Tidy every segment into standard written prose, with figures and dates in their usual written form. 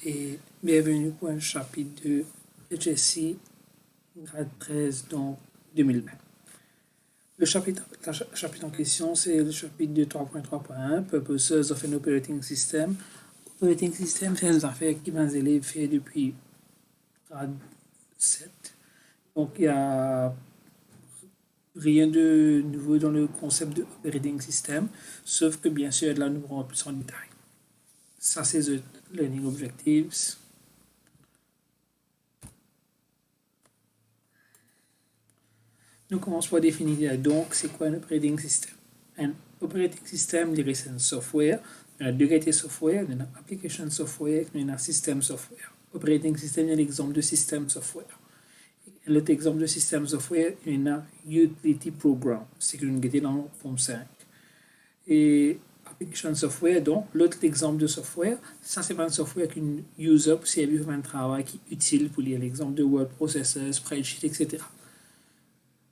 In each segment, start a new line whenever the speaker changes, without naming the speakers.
et bienvenue pour un chapitre de HSC grade 13 donc 2020. Le chapitre en question, c'est le chapitre de 3.3.1, Purposes of an Operating System. Operating System, c'est une affaire que mes élèves font depuis grade 7. Donc, il n'y a rien de nouveau dans le concept de Operating System, sauf que bien sûr, là, nous rentrons plus en détail. Ça, c'est the Learning Objectives. Nous commençons par définir donc c'est quoi un operating system. Un operating system, c'est un software. Il y a deux catégories de software. Il y a application software et il y a system software. Operating system, c'est l'exemple de system software. L'autre exemple de system software, il y a utility program. C'est que nous avons dans le forme 5. Et application software, donc, l'autre exemple de software, ça c'est pas un software qu'un user peut servir un travail qui est utile pour lire l'exemple de word processor, spreadsheet, etc.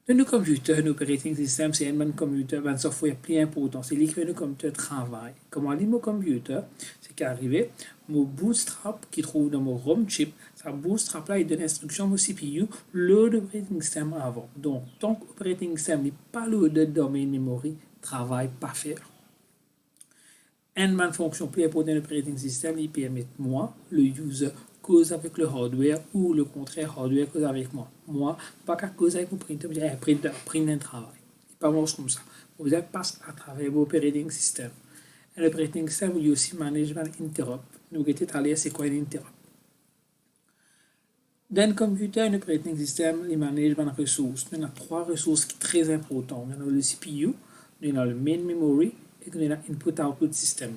Dans nos computers, un operating system, c'est un computer, un software plus important. C'est lui qui fait le computer travail. Comment lit mon computer? C'est qu'arrivé, mon bootstrap qui trouve dans mon ROM chip, ça bootstrap là, il donne l'instruction au CPU, load operating system avant. Donc, tant que operating system n'est pas loadé dans mes memory, travail pas faire. Une fonction plus importante de l'operating system, il permet moi, le user, cause avec le hardware ou le contraire, hardware cause avec moi. Moi, pas qu'à cause avec mon printer, je dirais printer un travail. Il pas marche comme ça. Vous passe à travers l'operating system. Et l'operating system, il y a aussi management interrupt. Nous avons allé c'est quoi un interrupt. Dans le computer, un operating system, il manage les ressources. Il y a trois ressources qui sont très importantes. Il y a le CPU, il y a le main memory et il y a l'input-output system.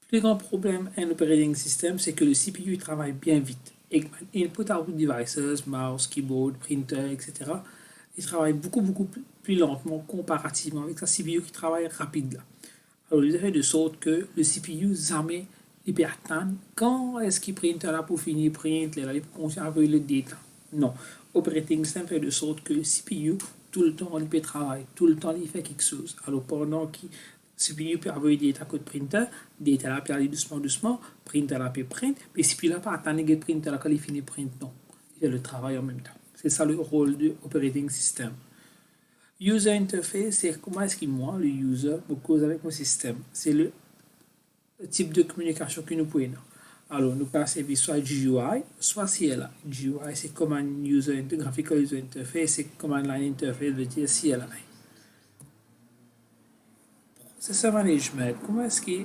Le plus grand problème en operating system, c'est que le CPU travaille bien vite. Et input-output devices, mouse, keyboard, printer, etc., il travaille beaucoup plus lentement comparativement avec sa CPU qui travaille rapide. Alors, il fait de sorte que le CPU jamais il peut attendre quand est-ce qu'il print là pour finir print, là, il peut conserver le data. Non. Operating system fait de sorte que le CPU, tout le temps, il peut travailler, tout le temps, il fait quelque chose. Alors, pendant qu'il CPU peut envoyer des data code printer, data là peut aller doucement, printer là peut print, mais CPU là pas attendre que printer là quand il finit print, non. Il fait le travail en même temps. C'est ça le rôle de operating system. User interface, c'est comment est-ce que moi, le user, me cause avec mon système. C'est le type de communication que nous pouvons. Alors, nous pouvons servir soit GUI, soit CLI. GUI, c'est Command Graphical User Interface, c'est Command Line Interface, veut dire CLI. Processor Management, comment est-ce que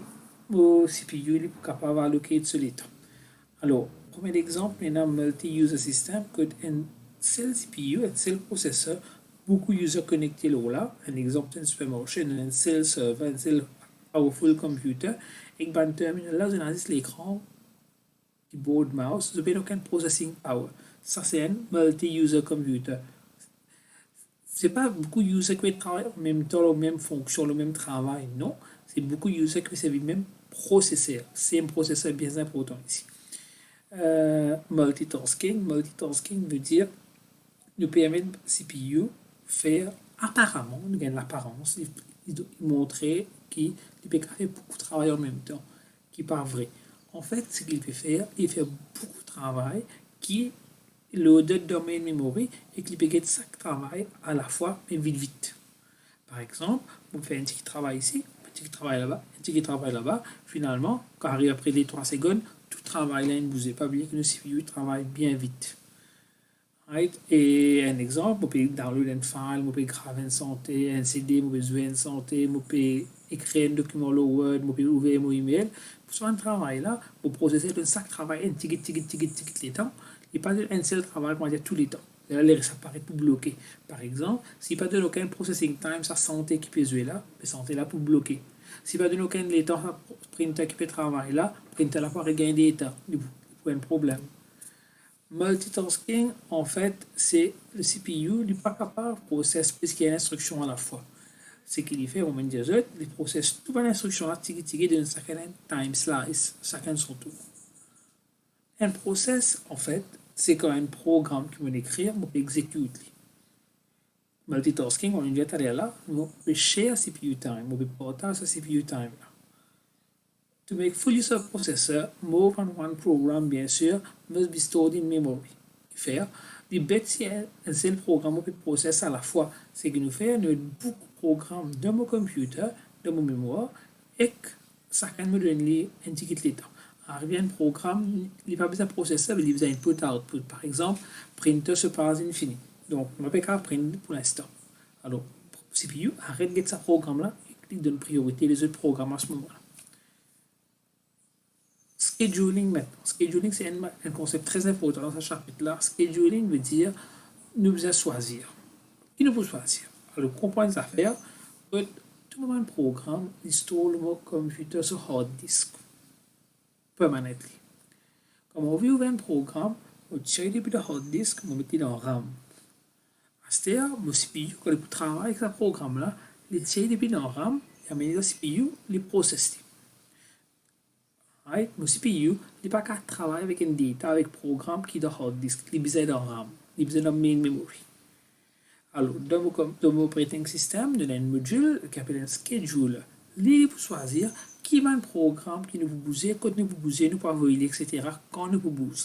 le CPU est capable d'alloquer sur les temps? Alors, premier exemple, il y a un multi-user system que un seul CPU, un seul processeur, beaucoup de users connectés là. Un exemple, c'est un supermarché, un seul serveur, un seul powerful computer. Et un terminal là, on a juste l'écran, keyboard, mouse, vous n'avez aucun processing power. Ça, c'est un multi-user computer. C'est pas beaucoup de users qui travaillent en même temps, la même fonction, le même travail, non. C'est beaucoup de users qui servent le même processeur. C'est un processeur bien important ici. Multitasking veut dire nous permet de CPU faire apparemment, nous gagnons l'apparence, il montrer qu'il peut faire beaucoup de travail en même temps, qui n'est pas vrai. En fait, ce qu'il peut faire, il fait beaucoup de travail qui loaded domain memory et qu'il peut faire chaque travail à la fois, mais vite. Par exemple, vous faites un petit travail ici, un petit travail là-bas, un petit travail là-bas. Finalement, quand arrive après les 3 secondes, tout travail là, ne vous avez pas oublié que le CPU travaille bien vite. Right? Et un exemple, vous pouvez download un file, vous pouvez graver une santé, un CD, vous pouvez jouer une santé, vous pouvez écrire un document le Word, vous pouvez ouvrir mon email. Pour ce travail là, vous processez chaque travail un ticket les temps. Il n'y a pas un seul travail pour dire tous les temps. Et là, ça paraît pour bloquer. Par exemple, s'il n'y a pas de aucun processing time, ça santé qui peut jouer là, mais santé là pour bloquer. S'il n'y a pas de aucun temps, ça printer qui peut travailler là, printer là pour gagner des temps. Il y a un problème. Multitasking, en fait, c'est le CPU n'est pas capable de processer plus qu'il y a une instruction à la fois. Ce qu'il fait au moment de dire, il processe toute l'instruction là, d'une certaine time slice, chacun son tour. Un process, en fait, c'est quand un programme qui veut écrire, on peut exécuter. Multitasking, on est déjà allé là, on peut share CPU time, on peut partager CPU time là. To make full use of processor, more than one program, bien sûr, must be stored in memory. Faire, the bête si un seul programme peut processer à la fois, c'est que nous faisons beaucoup de programmes dans mon computer, dans mon mémoire, et que chacun me donne les indications l'état. Alors, un programme, il n'y a pas besoin de processeur, mais il a besoin d'input-output. Par exemple, printer se passe infini. Donc, on ne peut pas prendre pour l'instant. Alors, CPU, arrête de ce programme-là et il donne priorité les autres programmes à ce moment-là. Scheduling maintenant. Scheduling, c'est un concept très important dans ce chapitre-là. Scheduling veut dire nous besoin choisir. Il nous faut choisir. Alors, comprendre les affaires, tout le monde programme, il store le computer sur hard disk permanently. Comme on veut ouvrir un programme, on tire depuis le hard disk, on met dans RAM. C'est-à-dire, mon CPU, quand il travaille avec ce programme-là, il tire depuis dans RAM, et amène le CPU, il processe. Right? Mon CPU, il n'est pas qu'à travailler avec un data, avec un programme qui est dans hard disk, il est besoin dans RAM, il est besoin dans main memory. Alors, dans mon operating system, il y a un module qui s'appelle un scheduler. Lui, il peut choisir qui va un programme qui nous peut bouger, quand nous peut bouger, nous peut envoyer, etc., quand nous peut bouger.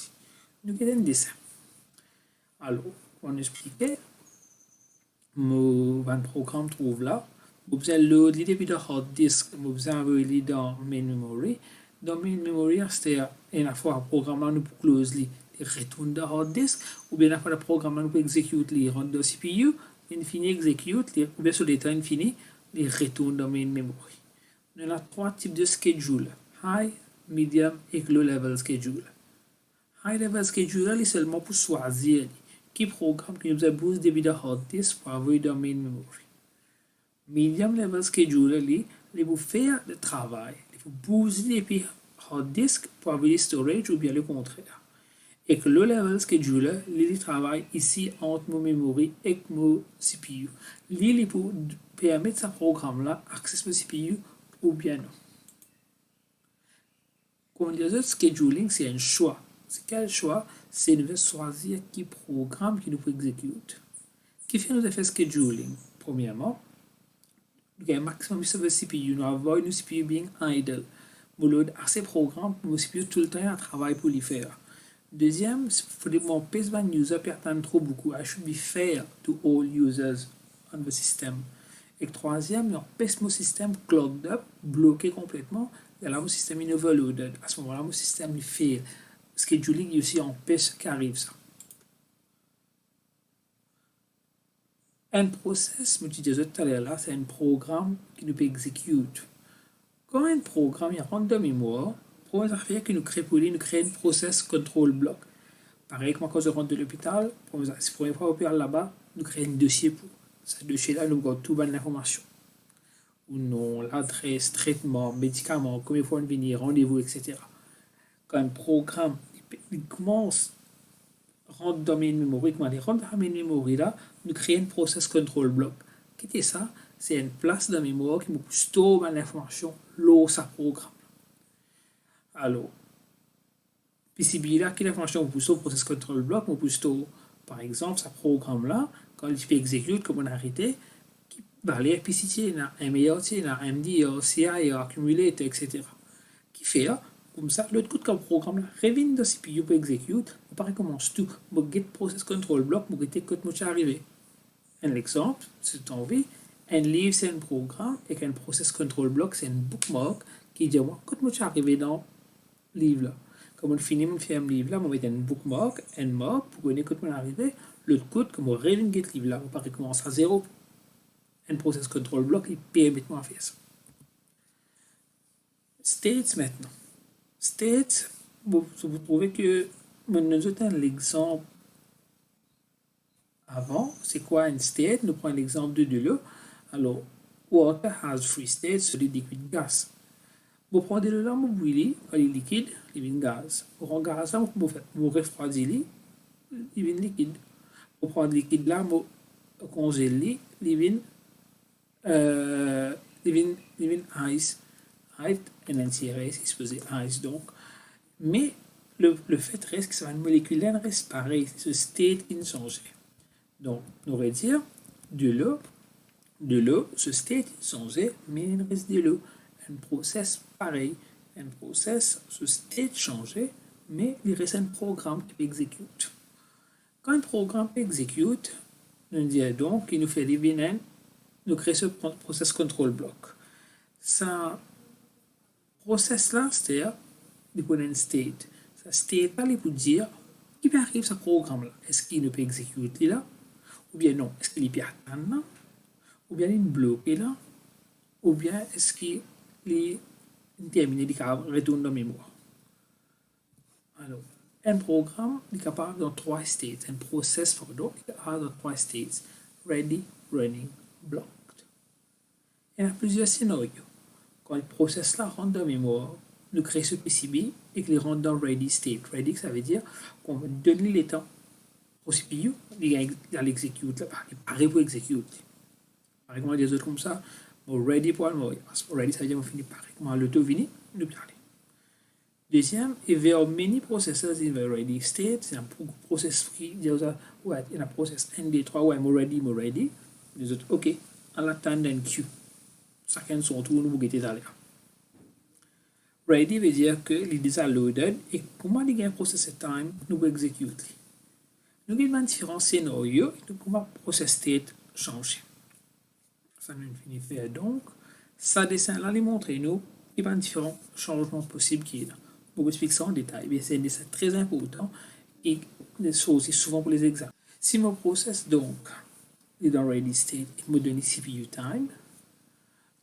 Nous avons un dessin. Alors, on expliquait, mon programme trouve là, vous besoin load depuis le hard disk, vous besoin envoyer dans main memory. Dans main memory, c'est-à-dire, une fois le programme là, nous peut close lui. Il retourne dans hard disk, ou bien après le programme, nous peut exécuter, il rentre dans CPU, infini execute, ou bien sur l'état infini, il retourne dans main memory. On a trois types de schedule, high, medium et low level schedule. High level schedule est seulement pour choisir qui programme qui nous a besoin de hard disk pour envoyer dans main memory. Medium level schedule il pour faire le travail, il faut booster depuis hard disk pour envoyer storage ou bien le contraire. Et que le level scheduler, il travaille ici entre mon memory et mon CPU. Il peut permettre ce programme-là accès au CPU ou bien non. Comme on dit, le scheduling, c'est un choix. C'est quel choix? C'est de choisir qui programme qui nous peut exécuter. Qui fait nous faire scheduling? Premièrement, nous avons un maximum sur le CPU. Nous avoid le CPU being idle. Nous load assez de programmes pour le CPU tout le temps à travailler pour les faire. Deuxième, il faut que mon pace van user perdant trop beaucoup. I should be fair to all users on the system. Et troisième, mon pace mon système clogged up, bloqué complètement. Et là, mon système est overloaded. À ce moment-là, mon système est fail. Scheduling aussi en pace qui arrive ça. Un process, je disais tout à l'heure là, c'est un programme qui nous peut exécuter. Quand un programme rentre dans la mémoire, pour une affaire qui nous crée pour lui, nous crée un process control block. Pareil comme quand je rentre de l'hôpital, pour la première fois au là-bas, nous créons un dossier pour. Ce dossier-là, nous avons tout l'information. Ou non, l'adresse, traitement, médicaments, combien de fois on venir, rendez-vous, etc. Quand un programme il commence rentre dans mes mémoires, quand il rentre dans mes mémoires là, nous créons un process control block. Qu'est-ce que c'est ça? C'est une place dans la mémoire qui nous store l'information là ça programme. Alors, puis si bien là, quelle information vous pousse au process control block, vous pousse par exemple, ce programme-là, quand il fait exécuter, comme on a arrêté, qui va aller puis si il y a un meilleur, il y a un MD, CI, accumulator, etc. Qui fait là, comme ça, l'autre coup comme programme-là, revient de CPU pour exécuter, on paraît commence tout, vous get process control block, vous get que vous arrivé. Un exemple, c'est envie, un livre c'est un programme et qu'un process control block c'est un bookmark qui dit moi, quand vous arrivé dans le livre là. Comme on finit mon film livre là, on met un bookmark, un mark pour qu'on écoute mon arrivée. L'autre coup, comme on revient get livre là, on paraît commence à zéro. Un process control block, il permet de faire ça. States maintenant. States, vous trouvez que nous avons l'exemple avant. C'est quoi un state? Nous prenons l'exemple de là. Alors, water has three states, solid, liquid, gas. Vous prenez de l'eau, vous brûlez, quand il est liquide, il devient gaz. Vous prenez gaz, vous refroidissez, il devient liquide. Vous prenez le liquide là, vous congélez, il devient ice. Right? Et l'intérieur, c'est supposé ice donc. Mais le fait reste que ça va une molécule reste pareil, ce state inchangé. Donc, on va dire de l'eau, ce state inchangé, mais il reste de l'eau. Un process pareil, un process, ce state changé, mais il reste un programme qui exécute. Quand un programme exécute, nous dit donc qu'il nous fait des binaires, nous crée ce process control block. Ce process-là, c'est-à-dire, il prend un state. Ce state-là, il peut dire, qui peut arriver ce programme-là? Est-ce qu'il ne peut exécuter là? Ou bien non, est-ce qu'il peut attendre là? Ou bien il est bloqué là? Ou bien est-ce qu'il est terminé, il retourne dans la mémoire? Alors, un programme est capable dans trois states. Un process for donc est capable dans trois states. Ready, running, blocked. Il y a plusieurs scénarios. Quand le process là rentre dans la mémoire, nous créons ce PCB et qu'il rentre dans ready state. Ready, ça veut dire qu'on va donner le temps au CPU, il l'exécute là, il paraît pour exécuter. Par exemple, des autres comme ça, ready pour le mourir. Parce que ready, ça veut dire qu'on finit par l'auto-vini, nous parler. Deuxième, il y a many processes in the ready state. C'est un process qui dit, ouais, il y a un process 1, 2, 3, ouais, I'm ready. Les autres, OK, en attendant un queue. Chacun son tour, nous guetter d'aller. Ready veut dire que il est déjà loaded et comment il y a un process time, nous pouvons exécuter. Nous avons différents scénarios et nous pouvons process state changer. Ça nous finit faire donc. Ça dessin là, les montrer nous, il y a différents changements possibles qui est là. Pour expliquer ça en détail, c'est un dessin très important et c'est aussi souvent pour les examens. Si mon process donc est dans ready state et me donne CPU time,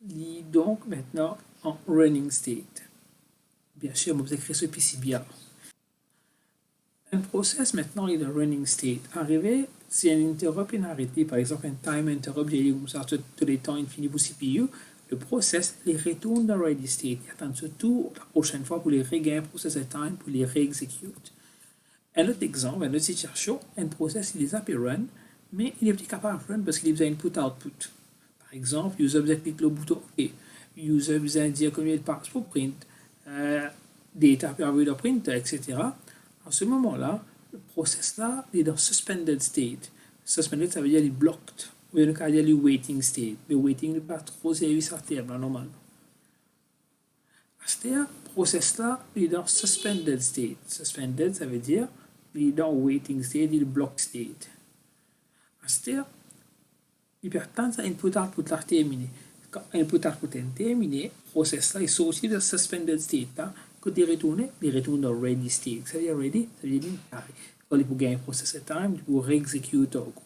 il est donc maintenant en running state. Bien sûr, je vais écrire ce PCB. Un process maintenant est dans running state. Arrivé, si un interrupt est arrêté, par exemple un time interrupt, il y a comme ça tous les temps infini pour CPU, le process les retourne dans ready state. Il attend surtout la prochaine fois pour les regagner process time pour les réexécuter. Un autre exemple, une autre situation, un process il est appelé run, mais il n'est pas capable de run parce qu'il a besoin input-output. Par exemple, user besoin cliquer le bouton OK. User besoin dire combien de pages pour print, data pour avoir le printer, etc. À ce moment-là, le process-là est dans suspended state. Suspended, ça veut dire qu'il est blocked. Ou bien le cas, il y a le waiting state. Le waiting n'est pas trop service à terme, normalement. C'est-à-dire, le process-là est dans suspended state. Suspended, ça veut dire qu'il est dans waiting state, il est block state. C'est-à-dire, il peut attendre ça input-output là terminé. Quand input-output est terminé, le process-là est sorti de suspended state. Là. Quand il retourne dans ready state. Ça veut dire ready, ça veut dire pareil. Quand il peut gagner un process time, il peut réexécuter au cours.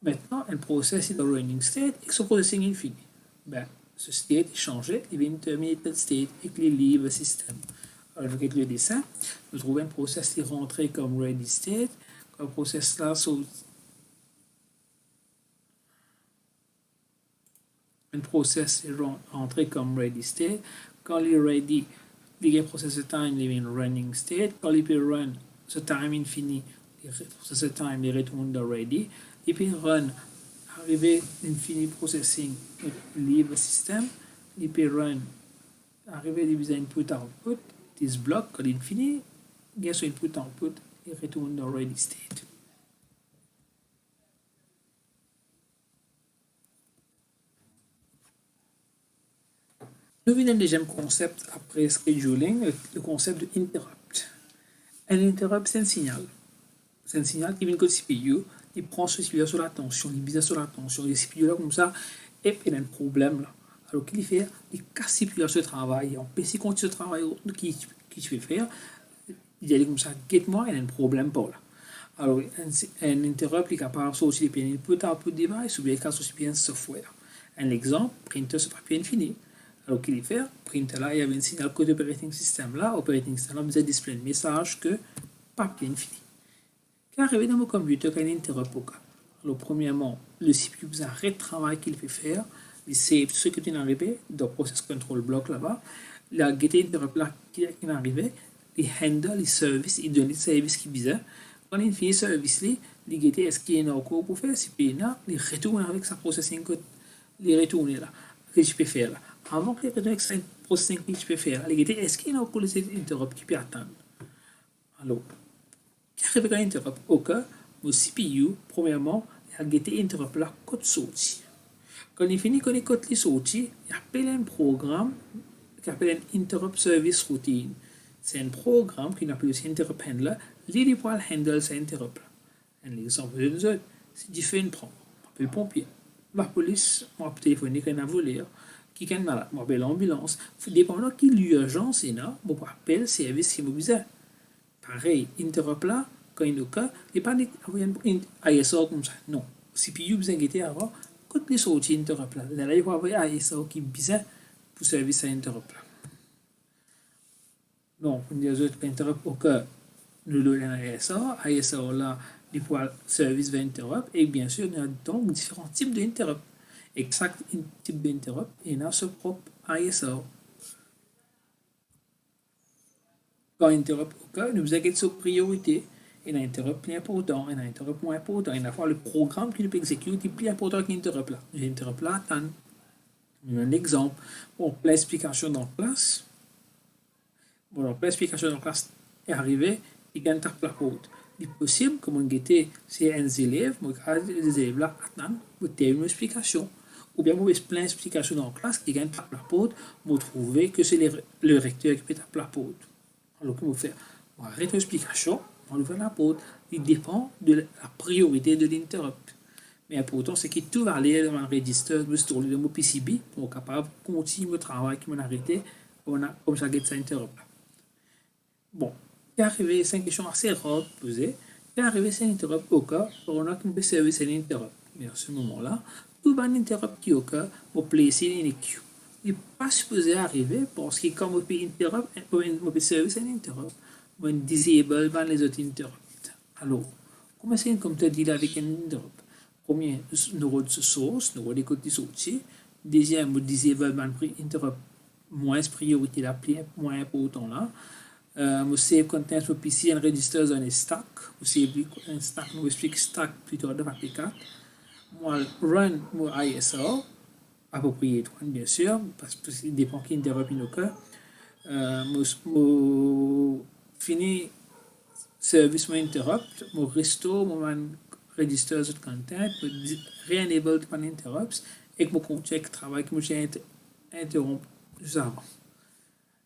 Maintenant, un process est dans running state et ce processing est fini. Ben, ce state est changé, il vient terminated state et qu'il leave le système. Alors, avec le dessin, nous trouvons un process qui est rentré comme ready state. Quand le process là saute, un process est rentré comme ready state. Quand il est ready, il y a process time, il est in running state. Quand il peut run, ce time infini, process time, il retourne dans ready. Il peut run, arriver infini processing, leave le système. Il peut run, arriver à input-output, this block, quand il finit, il y a son input-output, il retourne dans ready state. Nous venons au deuxième concept après scheduling, le concept de interrupt. Un interrupt, c'est un signal. C'est un signal qui vient de CPU, il prend ce CPU sur l'attention, il bise sur l'attention, il CPU là comme ça, et il a un problème là. Alors qu'il fait, il casse CPU ce travail, en PC continue ce travail qui tu veux faire, il dit comme ça, get-moi, il a un problème pour là. Alors, un interrupt est capable de sortir des input-output device ou bien il casse aussi un software. Un exemple, printer ce papier infini. Alors, qu'il fait, printer là, il y avait un signal code operating system là, operating system là, vous avez display un message que papier infini. Quand arrivé dans mon computer, quand il y a un interrupt au cas. Alors, premièrement, le CPU vous arrête le travail qu'il fait faire, il save ce que tu es arrivé, dans le process control block là-bas, il a get interrupt là qui est arrivé, il handle les services, il donne les services qu'il besoin. Quand il finit le service, il get est-ce qu'il y a encore pour faire, si il retourne avec sa processing code, il retourne là, que je peux faire là. Avant que les retourne avec sa processing que je peux faire, il get est-ce qu'il y a encore les interrupts qui peut attendre. Alors, quand il y a un interrupt au cas, mon CPU, premièrement, il a get interrupt là, code sorti. Quand il finit, quand il code sorti, il appelle un programme qu'on appelle un Interrupt Service Routine. C'est un programme qu'on appelle aussi Interrupt Handler. Il pour handle ces interrupts. Un exemple de nous, si tu fais une prendre, on appelle le pompier. La police m'a téléphoné qu'il y a un voleur qui est malade, on appelle l'ambulance. Dépendant de l'urgence, on appelle le service immobilier. Pareil, interrupt là, quand il y a un cas, il n'y a pas un ISO comme ça. Non. CPU, vous inquiétez avant, quand les sorties interrupt là, là, il va y avoir un ISO qui est bizarre pour service à interrupt là. Donc, on dit aux autres interrupt au cas, nous avons un ISO là, il faut service va interrupt, et bien sûr, il y a donc différents types d'interrupt. Et chaque type d'interrupt, il a son propre ISO. Quand interrupt au cas, nous avons sur priorité. Il y a un interrupt plus important, il y a un interrupt moins important. Il y a le programme qui peut exécuter plus important qu'un interrupt là. L'interrupt là, attend. Un exemple. Bon, l'explication dans la classe. Bon, donc l'explication dans la classe est arrivée, il gagne la porte. Il est possible que mon guetté, c'est un élève, les élèves là attendent pour terminer une explication. Ou bien, vous avez plein d'explications dans la classe qui gagne la porte, vous trouvez que c'est le recteur qui peut taper la porte. Alors, comment faire? On arrête l'explication, on ouvre la porte. Il dépend de la priorité de l'interrupt. Mais important, c'est que tout va aller dans le register de story de mon PCB pour être capable de continuer le travail qui m'a arrêté comme ça, get ça interrupt. Bon, il est arrivé, c'est une question assez rare posée. Il est arrivé, c'est un interrupt au cas, on a qu'une service c'est l'interrupt. Mais à ce moment-là, tout va interrupt qui au cas, pour placer une queue. Il n'est pas supposé arriver parce que comme on peut interrupt, on peut service un interrupt, on disable van les autres interrupts. Alors, comment c'est comme tu dis avec un interrupt? Premier, nous avons de source, nous avons des côtés sortis. Deuxième, nous disable van interrupt moins priorité là, moins important là. Vous save contents pour PC and registers on a stack. Vous save un stack, nous explique stack plutôt de APK. Moi, run mon ISO, approprié, bien sûr, parce que ça dépend qui interrompt nos cas. Moi, fini service mon interrupt, moi restore mon registers de content, re-enable mon interrupts, et que mon check travail que j'ai interrompu juste avant.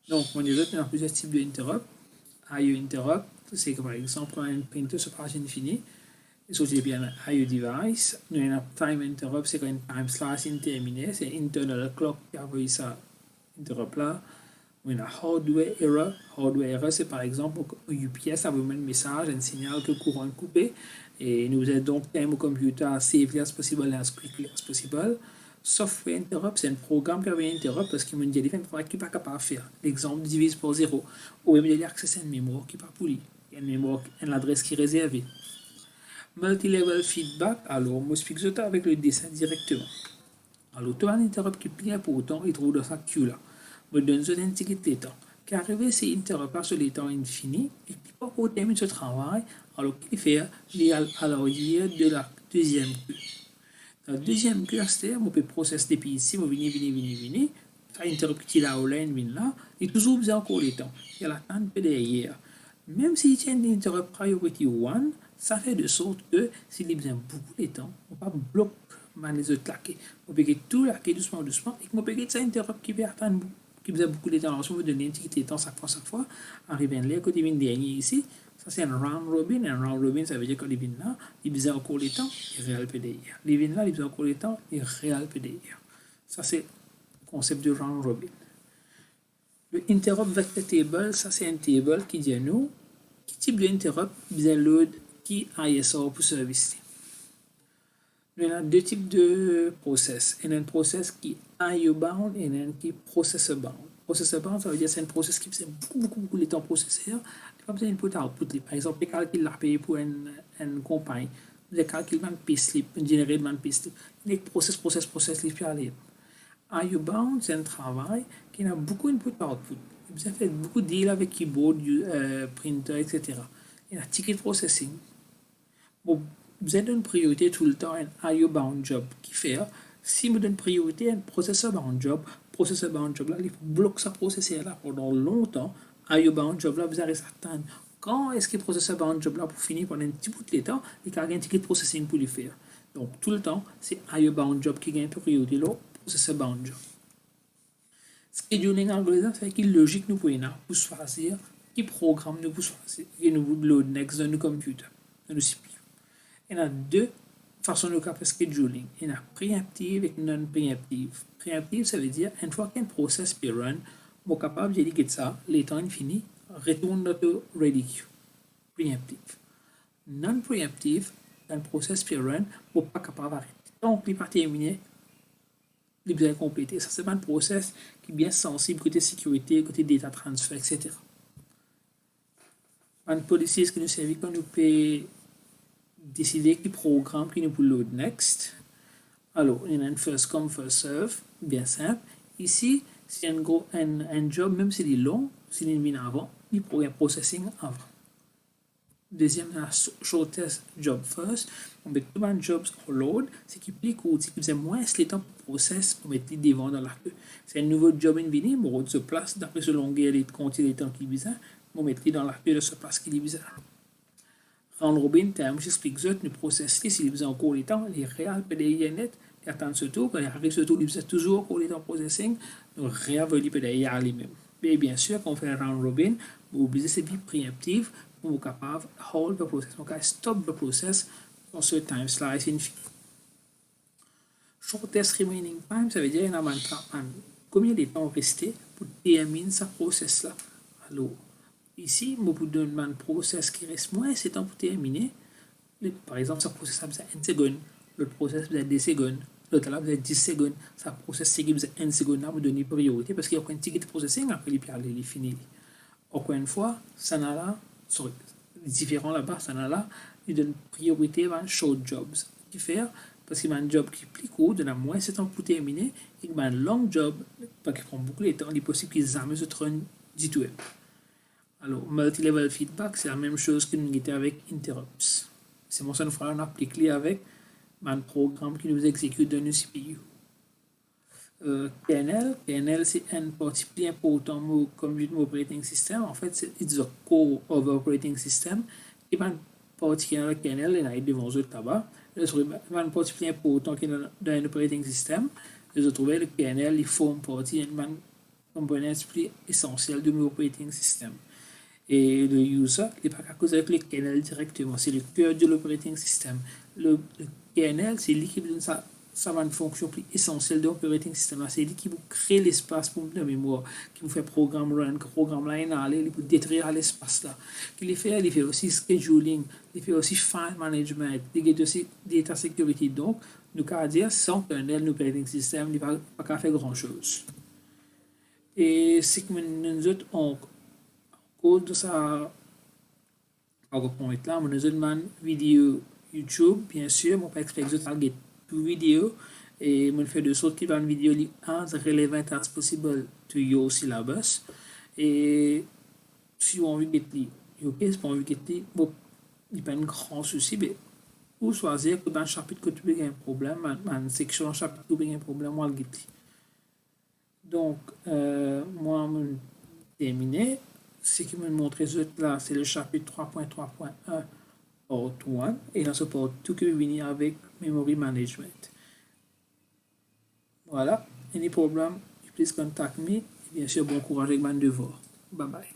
Donc, on a plusieurs types d'interrupts. IO interrupt, c'est par exemple un printer sur page infinie. Et ça, c'est bien un IO device. Nous avons un time interrupt, c'est quand une time slash indéterminé, c'est internal clock qui a envoyé ça interrupt là. Nous avons un hardware error. Hardware error, c'est par exemple UPS a envoyé un message, un signal que le courant est coupé. Et nous aidons donc au computer à save as possible as quickly as possible. Software interrupt, c'est un programme qui avait interrupt parce qu'il m'a dit qu'il n'est pas capable de faire. L'exemple divise par 0. Ou même il y a accès à une mémoire qui n'est pas polie. Il y a une mémoire, une adresse qui est réservée. Multi-level feedback, alors, moi, je explique ça avec le dessin directement. Alors, tu as un interrupt qui est plus important, il trouve dans sa queue là. Je donne une étiquette de temps. Qui arrive, c'est interrupt sur les temps infinis, et puis, pour terminer ce travail, alors, qu'il fait, il est à l'arrière de la deuxième queue. La deuxième queue, c'est on peut processer depuis ici, on vient, ça interrompt là ou là, et toujours besoin encore le temps. Il y a la temps derrière. Même si il y a une interrupt priority 1, ça fait de sorte que s'il y a besoin beaucoup de temps, on ne peut pas bloquer les autres laqués. On peut tout laquer doucement, et on peut ça interrupt qui peut attendre qui besoin beaucoup de temps. Alors, si on veut donner un petit temps chaque fois, arriver là, côté dernier ici, ça c'est un round robin. Un round robin, ça veut dire que les vins là, ils besoin encore le temps, et réel PDR. Les vins là, ils besoin encore le temps, et réel PDR. Ça c'est le concept de round robin. Le interrupt vector table, ça c'est un table qui dit à nous, quel type d'interrupt besoin load qui ISO pour service. Il y a deux types de process. Il y a un process qui est IO bound et un qui est processor bound. Processor bound, ça veut dire que c'est un process qui besoin beaucoup de temps processeur. Pas besoin d'input output. Par exemple, les calculs la paye pour une compagnie. Les calculs de payslip, générer de payslip. Les process, les puis aller. IO bound, c'est un travail qui a beaucoup d'input output. Vous avez fait beaucoup de deals avec keyboard, printer, etc. Il y a un ticket processing. Bon, vous avez une priorité tout le temps un IO bound job qui fait. Si vous donne priorité à un processor bound job là, il faut bloquer ce processeur là pendant longtemps. IO bound job là, vous allez attendre. Quand est-ce que le processeur bound job là pour finir pendant un petit bout de temps, il y a un ticket processing pour le faire. Donc tout le temps, c'est IO bound job qui gagne priorité là, processor bound job. Scheduling algorithm fait qu'il logique nous prenons pour choisir qui programme nous pour choisir et nous load next dans nos computer, dans nos CPU. Il y a deux façons de faire scheduling. Il y a préemptive et non préemptive. Préemptive, ça veut dire une fois qu'un process peut run, on est capable de dire ça, les temps infini, retourne notre ready queue. Préemptive. Non préemptive, un process peut run, on n'est pas capable d'arrêter. Donc, il n'est pas terminé, il est bien complété. Ça, c'est un process qui est bien sensible côté sécurité, côté data transfer, etc. Une policy qui nous servent quand nous peut décider quel programme qui nous peut load next. Alors, il y a un first come, first serve, bien simple. Ici, c'est un job, même s'il est long, s'il est venu avant, il faut un processing avant. Deuxième, la shortest job first. On met tout un job sur load, ce qui plus court, ce qui faisait moins le temps pour process pour mettre les devants dans la queue. C'est un nouveau job invenu, on se place d'après ce longueur et compter les temps qu'il besoin, on met les dans la queue de ce place qu'il besoin. Round robin, j'explique ça, nous processer s'il besoin encore les temps, les réels PDI net, ils attendent ce tour, quand ils arrivent ce tour, ils besoin toujours encore les temps processing, nous réaveler PDI à lui-même. Mais bien sûr, quand on fait un round robin, vous oubliez ces billes préemptives, vous êtes capable de hold the process, donc stop the process dans ce time slice infini. Shortest remaining time, ça veut dire combien de temps resté pour terminer ce process-là. Alors, ici, je vous donne un process qui reste moins de temps pour terminer. Par exemple, ce process a besoin de 1 seconde, l'autre process a besoin de 2 secondes, l'autre a besoin de 10 secondes. Ce process qui a besoin de 1 seconde, là, vous donnez priorité parce qu'il y a un ticket de processing, après il est fini. Encore une fois, ça n'a là, différent là-bas, ça n'a là, il donne priorité à short jobs. Qui fait parce qu'il y a un job qui est plus court, donne moins de temps pour terminer, et il y a un long job, qui prend beaucoup de temps, il est possible qu'ils jamais se trouvent du tout. Alors, multi-level feedback, c'est la même chose que nous avons avec interrupts. C'est mon seul frère, on applique avec un programme qui nous exécute dans une CPU. PNL, c'est un partie plus important du Computer Operating System. En fait, c'est the core of the operating system. Et une partie qui est dans le PNL, il y a devant le tabac. Une partie plus importante qui est dans un operating system. Je trouve le PNL, il forme partie d'une component plus essentielle de l'operating system. Et le user, il n'est pas qu'à cause avec le kernel directement, c'est le cœur de l'operating system. Le kernel, c'est lui qui donne ça a une fonction plus essentielle de l'operating system. C'est lui qui vous crée l'espace pour la mémoire, qui vous fait programme run, que programme là, il peut détruire l'espace là. Il fait aussi scheduling, il fait aussi file management, il fait aussi data security. Donc, nous pouvons dire, sans kernel, l'operating system, il ne va pas faire grand chose. Et c'est que nous autres, on code de ça PowerPoint là, on a une vidéo YouTube, bien sûr, on peut expliquer target two vidéo et on fait de sorte qu'il y a une vidéo as relevant as possible to your syllabus et si on veut get ok, c'est pas envie de get bon, il n'y a pas un grand souci, mais ou choisir que dans le chapitre que tu as un problème, dans une section chapitre que tu as un problème, on va le get. Donc, moi, je terminé. Ce qui me montre là, c'est le chapitre 3.3.1 part 1 et dans ce part 2 que je viens avec Memory Management. Voilà. Any problem, please contact me. Et bien sûr, bon courage avec mon devoir. Bye bye.